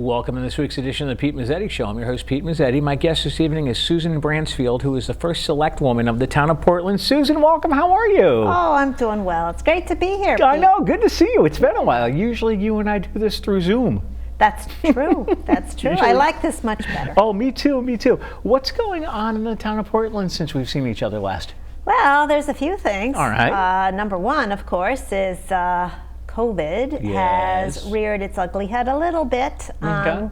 Welcome to this week's edition of the Pete Mezzetti Show. I'm your host, Pete Mezzetti. My guest this evening is Susan Bransfield, who is the first Selectwoman of the town of Portland. Susan, welcome. How are you? Oh, I'm doing well. It's great to be here, Pete. I know. Good to see you. It's been a while. Usually you and I do this through Zoom. That's true. That's true. I like this much better. Oh, me too. Me too. What's going on in the town of Portland since we've seen each other last? Well, there's a few things. All right. Number one, of course, is COVID has reared its ugly head a little bit. Okay.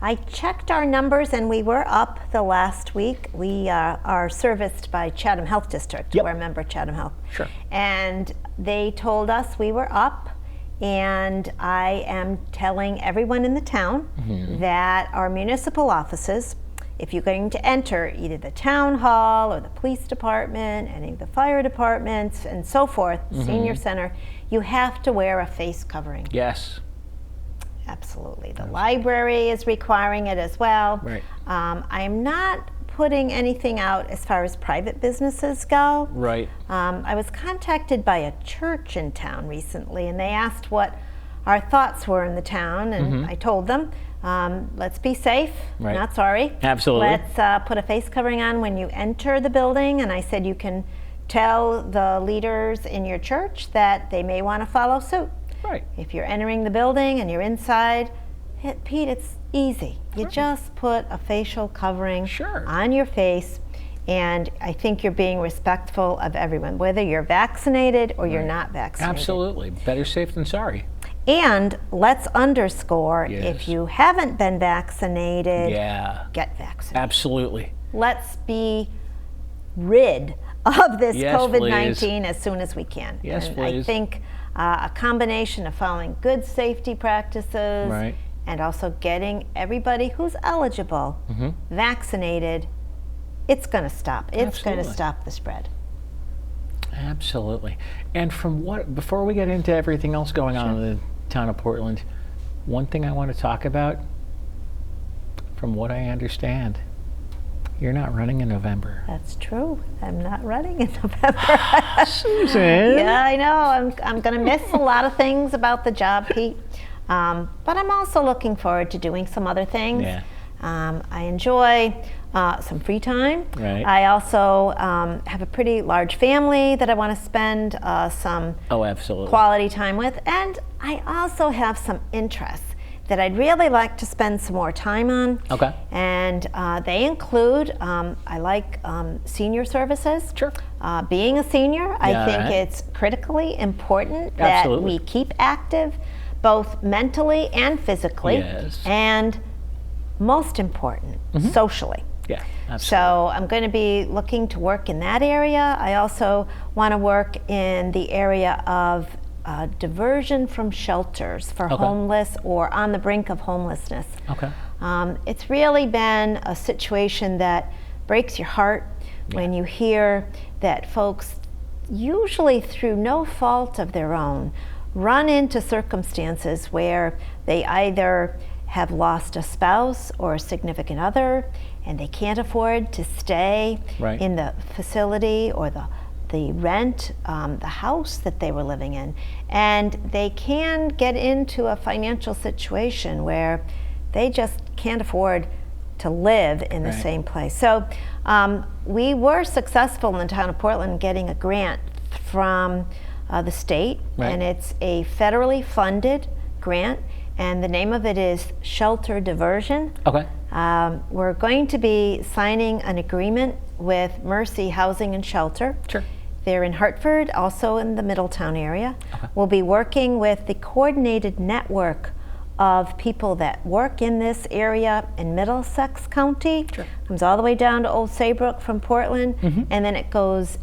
I checked our numbers and we were up the last week. We are serviced by Chatham Health District. Yep. We're a member of Chatham Health. Sure. And they told us we were up, and I am telling everyone in the town that our municipal offices, if you're going to enter either the town hall or the police department, any of the fire departments and so forth, senior center, you have to wear a face covering. Yes. Absolutely. The library is requiring it as well. Right. I'm not putting anything out as far as private businesses go. Right. I was contacted by a church in town recently, and they asked what our thoughts were in the town, and I told them, let's be safe, not sorry. Absolutely. Let's put a face covering on when you enter the building, and I said you can tell the leaders in your church that they may want to follow suit. Right. If you're entering the building and you're inside, Pete, it's easy. You just put a facial covering on your face, and I think you're being respectful of everyone, whether you're vaccinated or you're not vaccinated. Absolutely. Better safe than sorry. And let's underscore, if you haven't been vaccinated, get vaccinated. Absolutely. Let's be rid of this COVID-19 as soon as we can. Yes, and please. I think a combination of following good safety practices and also getting everybody who's eligible vaccinated, it's going to stop. It's going to stop the spread. Absolutely. And before we get into everything else going on in the town of Portland, one thing I want to talk about, from what I understand, you're not running in November. That's true. I'm not running in November. Susan. Yeah, I know. I'm going to miss a lot of things about the job, Pete. But I'm also looking forward to doing some other things. Yeah. I enjoy some free time. Right. I also have a pretty large family that I want to spend some quality time with. And I also have some interests that I'd really like to spend some more time on. Okay. And they include, I like senior services. Sure. Being a senior, I think it's critically important that we keep active, both mentally and physically. Yes. And most important, socially. Yeah, absolutely. So I'm going to be looking to work in that area. I also want to work in the area of diversion from shelters for homeless or on the brink of homelessness. Okay. It's really been a situation that breaks your heart when you hear that folks, usually through no fault of their own, run into circumstances where they either have lost a spouse or a significant other, and they can't afford to stay in the facility or the rent, the house that they were living in. And they can get into a financial situation where they just can't afford to live in the same place. So we were successful in the town of Portland getting a grant from the state, and it's a federally funded grant, and the name of it is Shelter Diversion. Okay. We're going to be signing an agreement with Mercy Housing and Shelter. Sure. They're in Hartford, also in the Middletown area. Okay. We'll be working with the coordinated network of people that work in this area in Middlesex County. Sure. Comes all the way down to Old Saybrook from Portland, and then it goes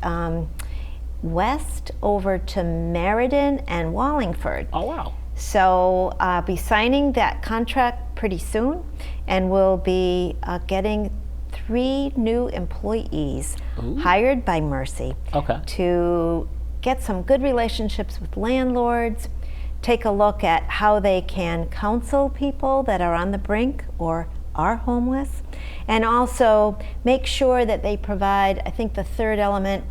west over to Meriden and Wallingford. Oh, wow. So I'll be signing that contract pretty soon, and we'll be getting 3 new employees hired by Mercy to get some good relationships with landlords, take a look at how they can counsel people that are on the brink or are homeless, and also make sure that they provide, I think the third element,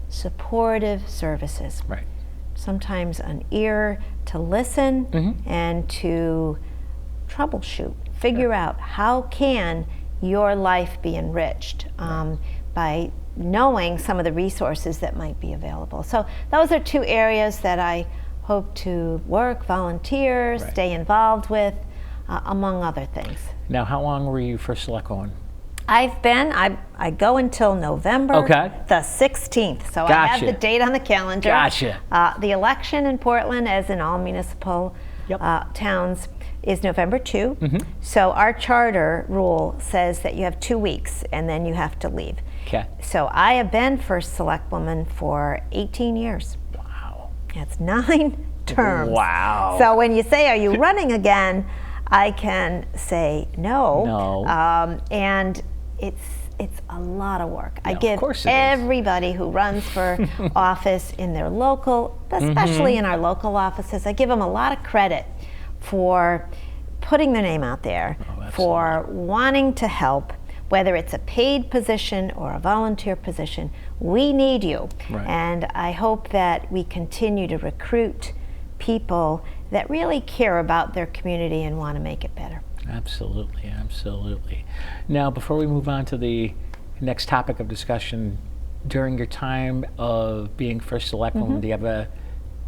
supportive services. Right. Sometimes an ear to listen and to troubleshoot figure out how can your life be enriched by knowing some of the resources that might be available. So those are two areas that I hope to work, volunteer, stay involved with, among other things. Now, how long were you for Selectwoman? I go until November the 16th. So I have the date on the calendar. Gotcha. The election in Portland, as in all municipal towns, is November 2. So our charter rule says that you have 2 weeks and then you have to leave. Okay. So I have been first Selectwoman for 18 years. Wow. That's 9 terms. Wow. So when you say, are you running again, I can say no. No. And it's a lot of work. Yeah, I give everybody who runs for office in their local, especially in our local offices, I give them a lot of credit for putting their name out there, for wanting to help, whether it's a paid position or a volunteer position. We need you. And I hope that we continue to recruit people that really care about their community and want to make it better. Absolutely, absolutely. Now, before we move on to the next topic of discussion, during your time of being first Selectwoman, do you have a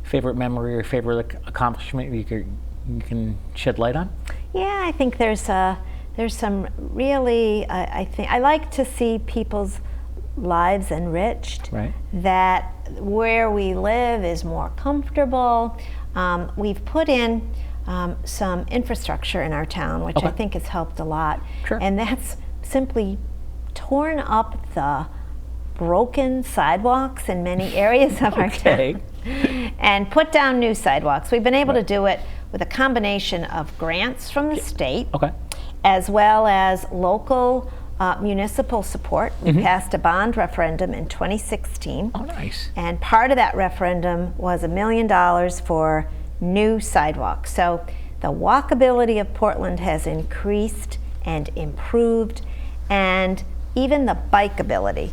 favorite memory or favorite accomplishment you can shed light on? Yeah, I think there's some really, I like to see people's lives enriched, that where we live is more comfortable. We've put in some infrastructure in our town, which I think has helped a lot. And that's simply torn up the broken sidewalks in many areas of our town and put down new sidewalks. We've been able to do it with a combination of grants from the state, as well as local municipal support. We passed a bond referendum in 2016. Oh, nice. And part of that referendum was $1 million for new sidewalks. So the walkability of Portland has increased and improved, and even the bikeability,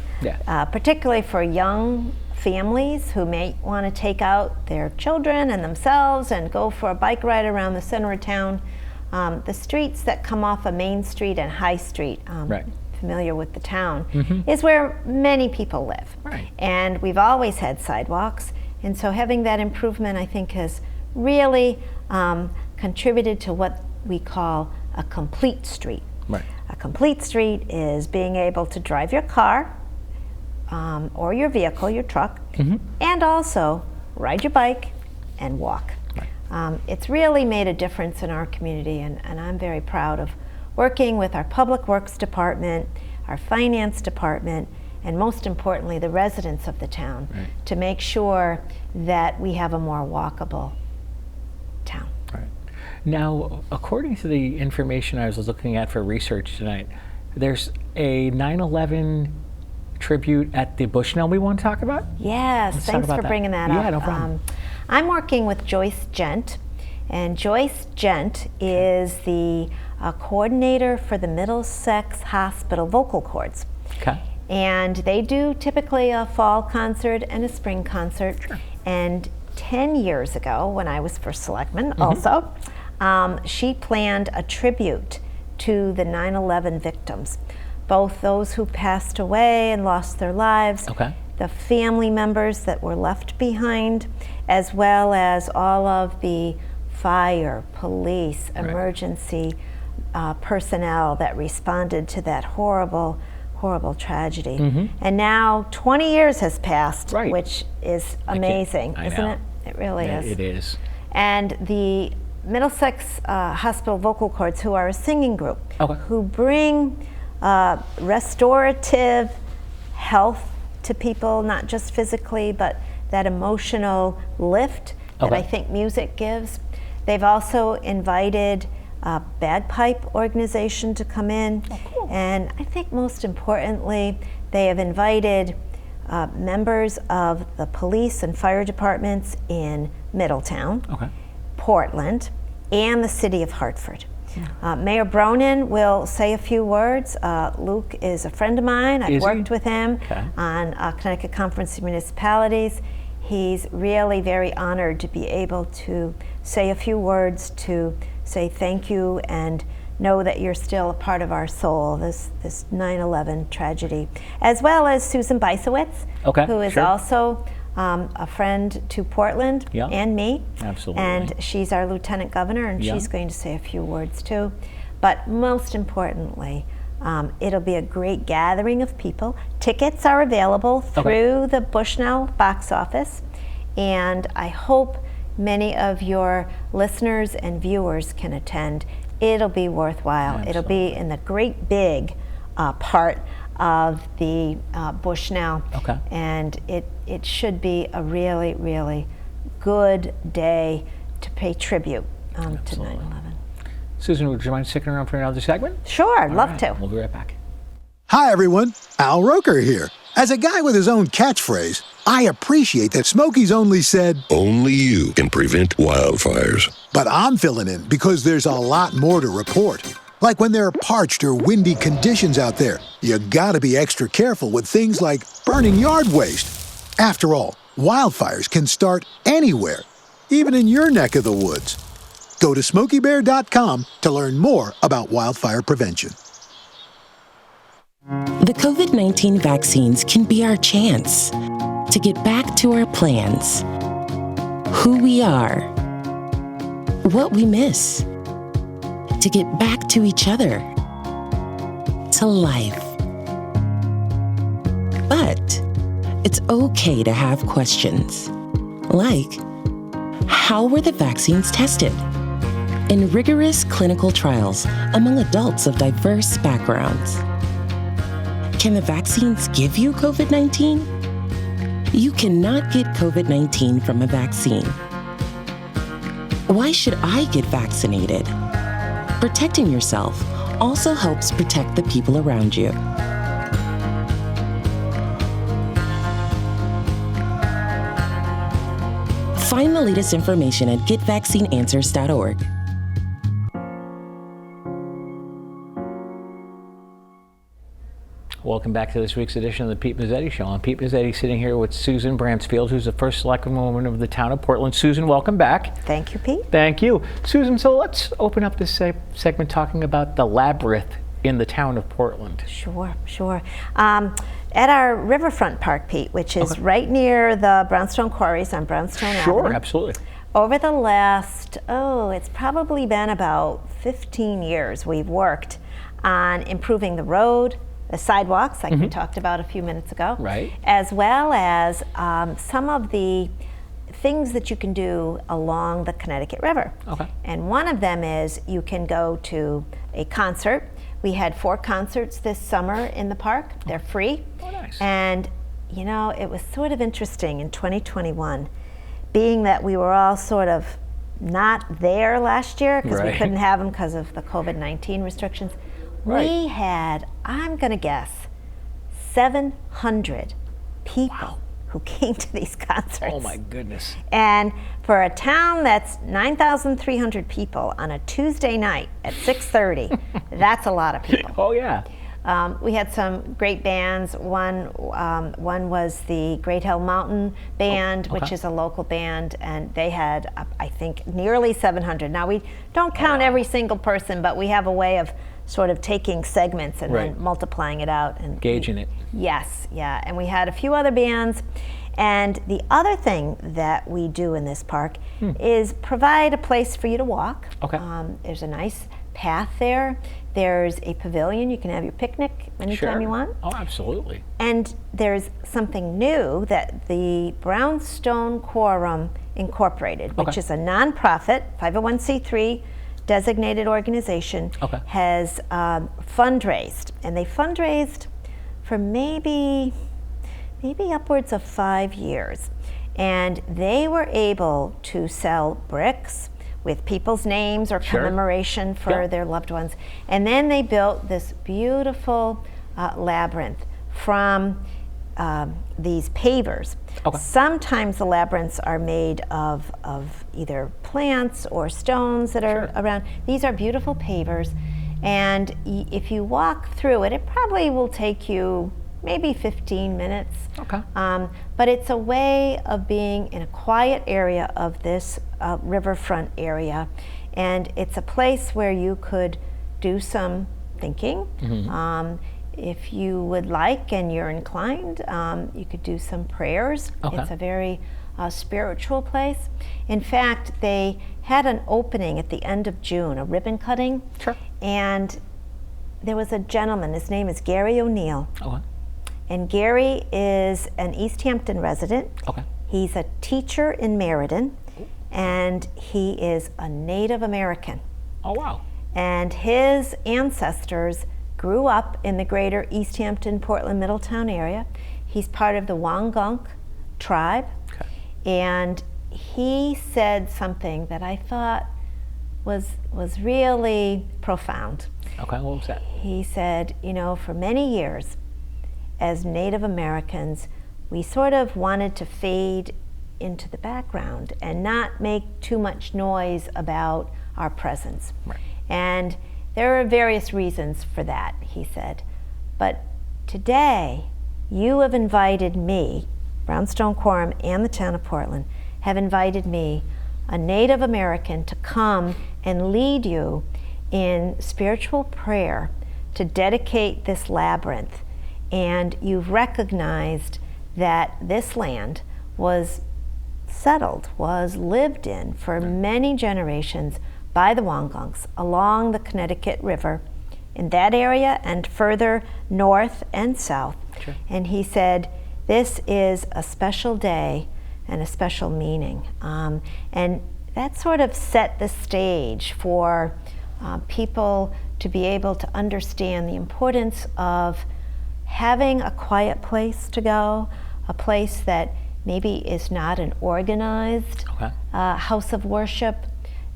particularly for young families who may want to take out their children and themselves and go for a bike ride around the center of town. The streets that come off of Main Street and High Street, familiar with the town, is where many people live. And we've always had sidewalks, and so having that improvement, I think, has really contributed to what we call a complete street. A complete street is being able to drive your car or your vehicle, your truck, and also ride your bike and walk. It's really made a difference in our community, and I'm very proud of working with our Public Works Department, our Finance Department, and most importantly, the residents of the town to make sure that we have a more walkable town. Now, according to the information I was looking at for research tonight, there's a 9/11 tribute at the Bushnell we want to talk about? Yes, thanks for bringing that up. Yeah, no problem. I'm working with Joyce Gent, and Joyce Gent is the coordinator for the Middlesex Hospital vocal cords. And they do typically a fall concert and a spring concert. And 10 years ago, when I was first selectman also, she planned a tribute to the 9/11 victims, both those who passed away and lost their lives, the family members that were left behind, as well as all of the fire, police, emergency personnel that responded to that horrible, horrible tragedy. And now 20 years has passed, which is amazing, isn't it? It really is. It is. And the Middlesex Hospital Vocal Cords, who are a singing group, who bring restorative health to people, not just physically, but that emotional lift that I think music gives. They've also invited a bagpipe organization to come in. And I think most importantly, they have invited members of the police and fire departments in Middletown, Portland, and the city of Hartford. Mayor Bronin will say a few words. Luke is a friend of mine. I've worked with him on Connecticut Conference of Municipalities. He's really very honored to be able to say a few words to say thank you and know that you're still a part of our soul, this 9/11 tragedy. As well as Susan Beisowitz, who is also a friend to Portland and me. Absolutely. And she's our lieutenant governor, and she's going to say a few words too. But most importantly, it'll be a great gathering of people. Tickets are available through the Bushnell box office, and I hope many of your listeners and viewers can attend. It'll be worthwhile. Absolutely. It'll be in the great big part of the Bushnell, and it should be a really, really good day to pay tribute to 9/11. Susan, would you mind sticking around for another segment? Sure, I'd love to. We'll be right back. Hi, everyone. Al Roker here. As a guy with his own catchphrase, I appreciate that Smokey's only said, "Only you can prevent wildfires." But I'm filling in because there's a lot more to report. Like when there are parched or windy conditions out there, you gotta be extra careful with things like burning yard waste. After all, wildfires can start anywhere, even in your neck of the woods. Go to SmokeyBear.com to learn more about wildfire prevention. The COVID-19 vaccines can be our chance to get back to our plans, who we are, what we miss, to get back to each other, to life. But it's okay to have questions, like, how were the vaccines tested? In rigorous clinical trials among adults of diverse backgrounds. Can the vaccines give you COVID-19? You cannot get COVID-19 from a vaccine. Why should I get vaccinated? Protecting yourself also helps protect the people around you. Find the latest information at getvaccineanswers.org. Welcome back to this week's edition of the Pete Mezzetti Show. I'm Pete Mezzetti, sitting here with Susan Bransfield, who's the first Selectwoman of the town of Portland. Susan, welcome back. Thank you, Pete. Thank you. Susan, so let's open up this segment talking about the labyrinth in the town of Portland. Sure. At our Riverfront Park, Pete, which is right near the brownstone quarries on Brownstone Avenue. Sure, absolutely. Over the last, it's probably been about 15 years, we've worked on improving the road, the sidewalks, like we talked about a few minutes ago, as well as some of the things that you can do along the Connecticut River. And one of them is you can go to a concert. We had 4 concerts this summer in the park. They're free. Oh, nice. And, you know, it was sort of interesting in 2021, being that we were all sort of not there last year because we couldn't have them because of the COVID-19 restrictions. We had, I'm going to guess, 700 people who came to these concerts. Oh my goodness. And for a town that's 9,300 people on a Tuesday night at 6:30, that's a lot of people. Oh yeah. We had some great bands. One was the Great Hill Mountain Band, which is a local band, and they had, I think, nearly 700. Now, we don't count every single person, but we have a way of sort of taking segments and then multiplying it out. And gauging it. Yes, yeah. And we had a few other bands. And the other thing that we do in this park is provide a place for you to walk. There's a nice path there. There's a pavilion. You can have your picnic anytime you want. Oh, absolutely. And there's something new that the Brownstone Quorum Incorporated, which is a nonprofit, 501c3 designated organization, has fundraised. And they fundraised for maybe upwards of 5 years. And they were able to sell bricks with people's names or commemoration for their loved ones. And then they built this beautiful labyrinth from these pavers. Sometimes the labyrinths are made of either plants or stones that are around. These are beautiful pavers. And if you walk through it, it probably will take you maybe 15 minutes. But it's a way of being in a quiet area of this riverfront area. And it's a place where you could do some thinking. If you would like and you're inclined, you could do some prayers. Okay. It's a very spiritual place. In fact, they had an opening at the end of June, a ribbon cutting. Sure. And there was a gentleman, his name is Gary O'Neill. Okay. And Gary is an East Hampton resident. Okay. He's a teacher in Meriden, and he is a Native American. Oh, wow. And his ancestors grew up in the greater East Hampton, Portland, Middletown area. He's part of the Wangunk tribe. Okay. And he said something that I thought was really profound. Okay, what was that? He said, you know, for many years, as Native Americans, we sort of wanted to fade into the background and not make too much noise about our presence. Right. And there are various reasons for that, he said. But today, you have invited me, Brownstone Quorum and the town of Portland, have invited me, a Native American, to come and lead you in spiritual prayer to dedicate this labyrinth. And you've recognized that this land was settled, was lived in for many generations by the Wangunks along the Connecticut River in that area and further north and south. Sure. And he said, this is a special day and a special meaning. And that sort of set the stage for people to be able to understand the importance of having a quiet place to go, a place that maybe is not an organized house of worship,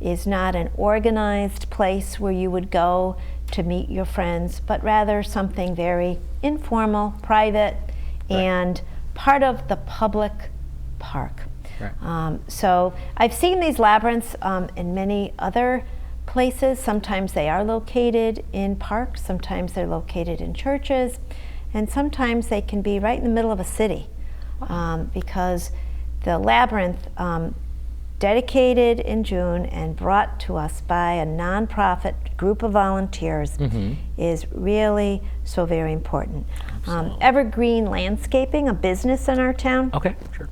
is not an organized place where you would go to meet your friends, but rather something very informal, private, and part of the public park. Right. So I've seen these labyrinths in many other places. Sometimes they are located in parks, sometimes they're located in churches, and sometimes they can be right in the middle of a city. Because the labyrinth, dedicated in June and brought to us by a nonprofit group of volunteers, is really so very important. Evergreen Landscaping, a business in our town. Okay, sure.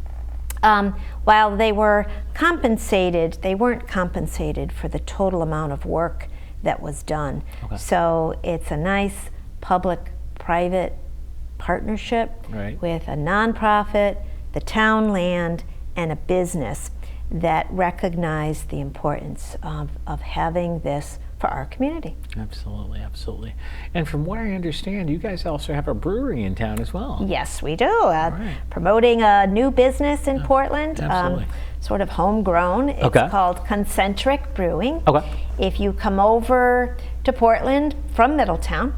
While they were compensated, they weren't compensated for the total amount of work that was done. Okay. So it's a nice public-private partnership with a nonprofit, the town land, and a business that recognize the importance of having this for our community. Absolutely, absolutely. And from what I understand, you guys also have a brewery in town as well. Yes, we do. Promoting a new business in Portland, sort of homegrown. It's called Concentric Brewing. Okay. If you come over to Portland from Middletown,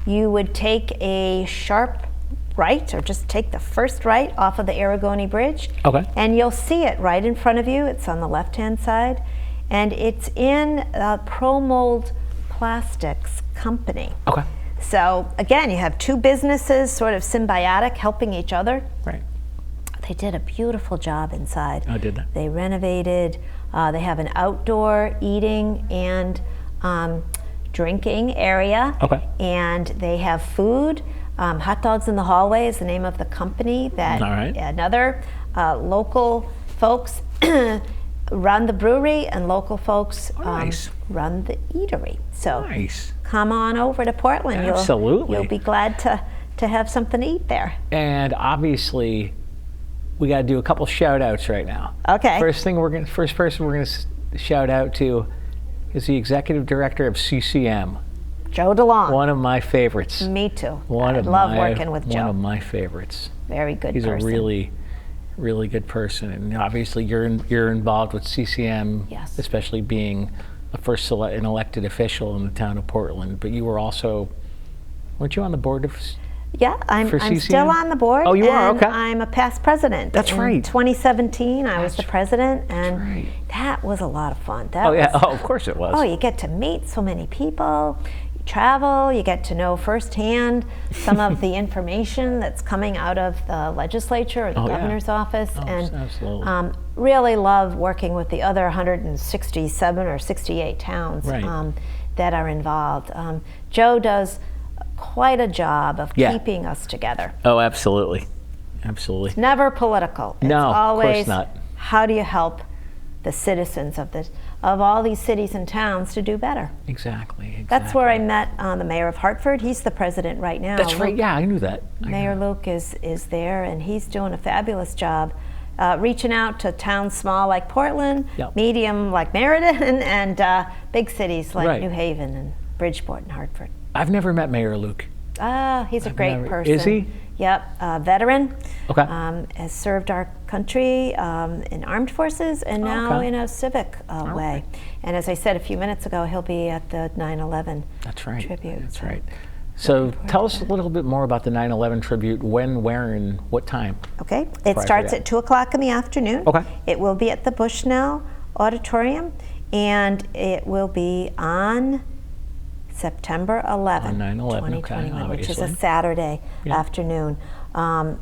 you would take a sharp right, or just take the first right off of the Aragoni Bridge. Okay. And you'll see it right in front of you. It's on the left-hand side. And it's in ProMold Plastics company. Okay. So again, you have two businesses sort of symbiotic, helping each other. Right. They did a beautiful job inside. Oh, did they? They renovated. They have an outdoor eating and drinking area. Okay. And they have food. Hot Dogs in the Hallway is the name of the company that another local folks run the brewery, and local folks run the eatery. So come on over to Portland. Absolutely. You'll be glad to have something to eat there. And obviously, we got to do a couple shout outs right now. Okay. First person we're going to shout out to is the executive director of CCM. Joe DeLong. One of my favorites. Me too. I love working with Joe. One of my favorites. Very good He's person. He's a really, really good person. And obviously you're involved with CCM, especially being an elected official in the town of Portland. But you were also, weren't you on the board of I'm CCM? still on the board. Oh, you are? Okay. I'm a past president. That's right. In 2017, I was the president, and that was a lot of fun. Of course it was. Oh, you get to meet so many people. Travel, you get to know firsthand some of the information that's coming out of the legislature or the governor's office, and really love working with the other 167 or 68 towns. that are involved. Joe does quite a job of keeping us together. Oh, absolutely. Absolutely. It's never political. It's No, always, of course not. how do you help the citizens of all these cities and towns to do better? Exactly. That's where I met the mayor of Hartford. He's the president right now. That's right. Yeah, I knew that. Mayor Luke is there, and he's doing a fabulous job reaching out to towns small like Portland, medium like Meriden, and big cities like New Haven and Bridgeport and Hartford. I've never met Mayor Luke. He's a great person. Is he? Yep, veteran. Okay. Has served our country in armed forces and now in a civic way. And as I said a few minutes ago, he'll be at the 9/11 tribute. That's right. So tell us a little bit more about the 9/11 tribute. When, where, and what time? Okay. It starts at 2 o'clock in the afternoon. Okay. It will be at the Bushnell Auditorium, and it will be on September 11th, 2021, which is a Saturday afternoon.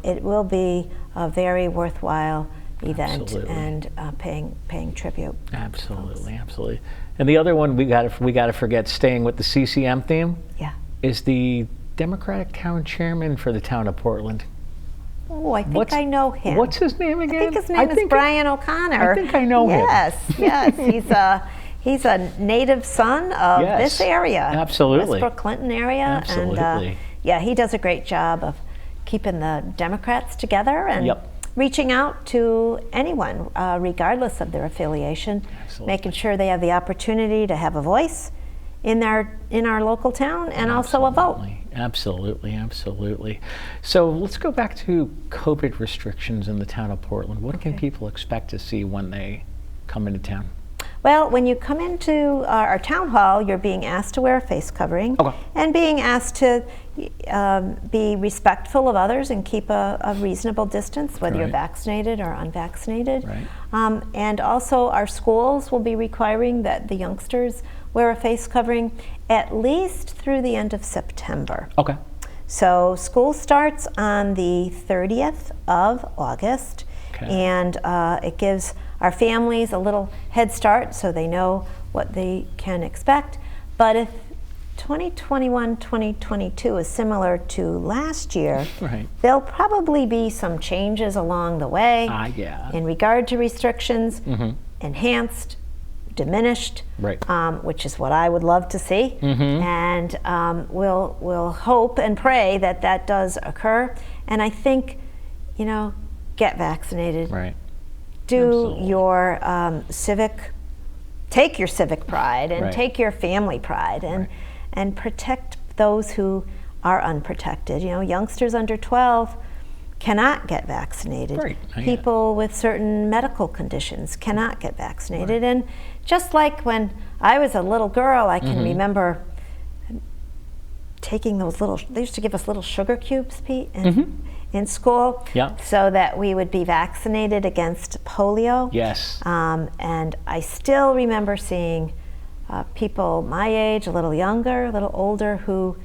It will be a very worthwhile event and paying tribute. Absolutely. And the other one we got to forget, staying with the CCM theme. Yeah. Is the Democratic town chairman for the town of Portland. Oh, I think I know him. What's his name again? I think his name is Brian OConnor. I think I know him. Yes. He's a native son of this area. Absolutely. Westbrook Clinton area. Absolutely. And he does a great job of keeping the Democrats together and reaching out to anyone, regardless of their affiliation, making sure they have the opportunity to have a voice in our local town and also a vote. Absolutely. So let's go back to COVID restrictions in the town of Portland. What can people expect to see when they come into town? Well, when you come into our town hall, you're being asked to wear a face covering and being asked to be respectful of others and keep a reasonable distance, whether you're vaccinated or unvaccinated. And also our schools will be requiring that the youngsters wear a face covering at least through the end of September. Okay. So school starts on the 30th of August, and it gives our families a little head start so they know what they can expect. But if 2021-2022 is similar to last year, there'll probably be some changes along the way in regard to restrictions, enhanced, diminished, which is what I would love to see. And we'll hope and pray that that does occur. And I think, get vaccinated. Do your take your civic pride and take your family pride and protect those who are unprotected. Youngsters under 12 cannot get vaccinated. People with certain medical conditions cannot get vaccinated. And just like when I was a little girl, I can remember taking those they used to give us little sugar cubes, Pete, in school, so that we would be vaccinated against polio. And I still remember seeing people my age, a little younger, a little older, who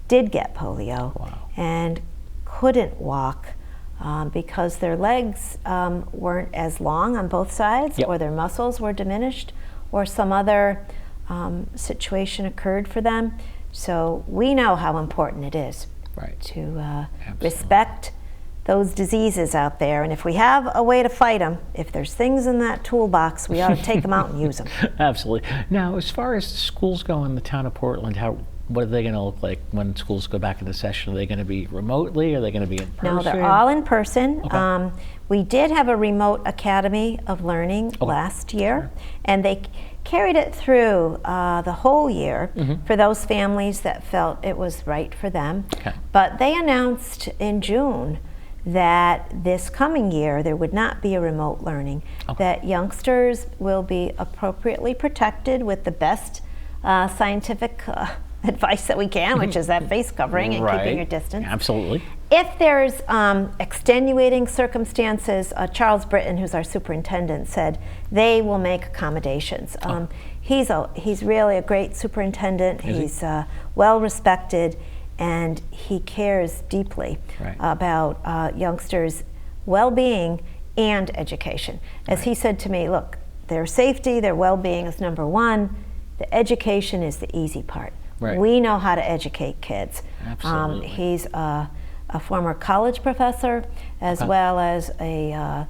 did get polio and couldn't walk because their legs weren't as long on both sides, or their muscles were diminished, or some other situation occurred for them. So we know how important it is to respect those diseases out there. And if we have a way to fight them, if there's things in that toolbox, we ought to take them out and use them. Absolutely. Now, as far as schools go in the town of Portland, what are they going to look like when schools go back into session? Are they going to be remotely? Are they going to be in person? No, they're all in person. We did have a remote Academy of Learning last year, and they carried it through the whole year for those families that felt it was right for them. But they announced in June that this coming year there would not be a remote learning, that youngsters will be appropriately protected with the best scientific advice that we can, which is that face covering and keeping your distance. Absolutely. If there's extenuating circumstances, Charles Britton, who's our superintendent, said they will make accommodations. He's really a great superintendent. He's well respected, and he cares deeply about youngsters' well-being and education. As he said to me, look, their safety, their well-being is number one. The education is the easy part. Right. We know how to educate kids. Absolutely. He's a former college professor, as well as a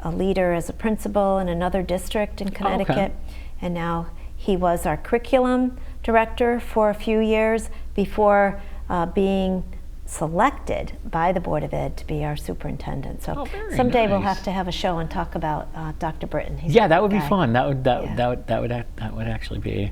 leader as a principal in another district in Connecticut. And now he was our curriculum director for a few years before being selected by the Board of Ed to be our superintendent. So someday we'll have to have a show and talk about Dr. Britton. He's that would be fun. That would actually be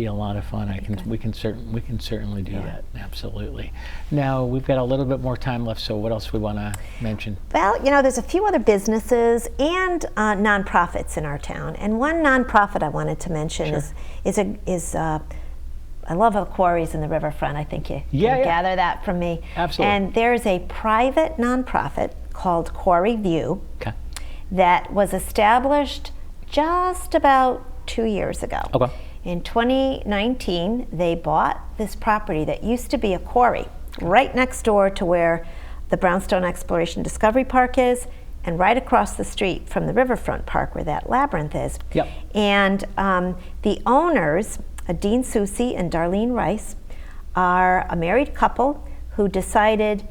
a lot of fun. We can certainly do that. Absolutely. Now we've got a little bit more time left. So what else we want to mention? Well, there's a few other businesses and nonprofits in our town, and one nonprofit I wanted to mention is I love the quarries in the riverfront. I think you can gather that from me. Absolutely. And there's a private nonprofit called Quarry View that was established just about 2 years ago. Okay. In 2019, they bought this property that used to be a quarry right next door to where the Brownstone Exploration Discovery Park is, and right across the street from the Riverfront Park where that labyrinth is. Yep. And the owners, Dean Soucy and Darlene Rice, are a married couple who decided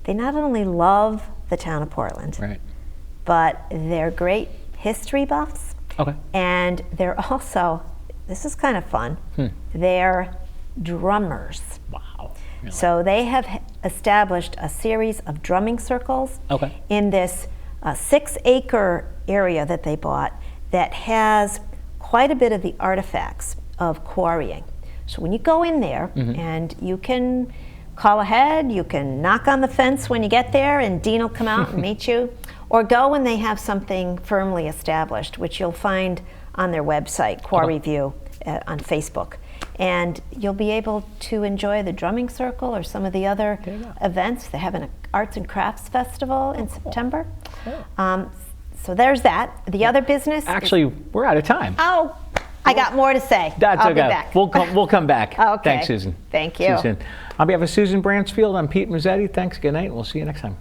they not only love the town of Portland, but they're great history buffs. Okay. And they're also, this is kind of fun, they're drummers. Wow. Really? So they have established a series of drumming circles in this 6-acre area that they bought that has quite a bit of the artifacts of quarrying. So when you go in there, and you can call ahead, you can knock on the fence when you get there and Dean will come out and meet you, or go when they have something firmly established, which you'll find on their website, Quarry View, on Facebook. And you'll be able to enjoy the drumming circle or some of the other events. They have an arts and crafts festival in September. So there's that. The other business. Actually, we're out of time. Oh, I got more to say. That's I'll okay. be back. We'll come back. Okay. Thanks, Susan. Thank you. Susan. On behalf of Susan Bransfield, I'm Pete Mezzetti. Thanks. Good night. We'll see you next time.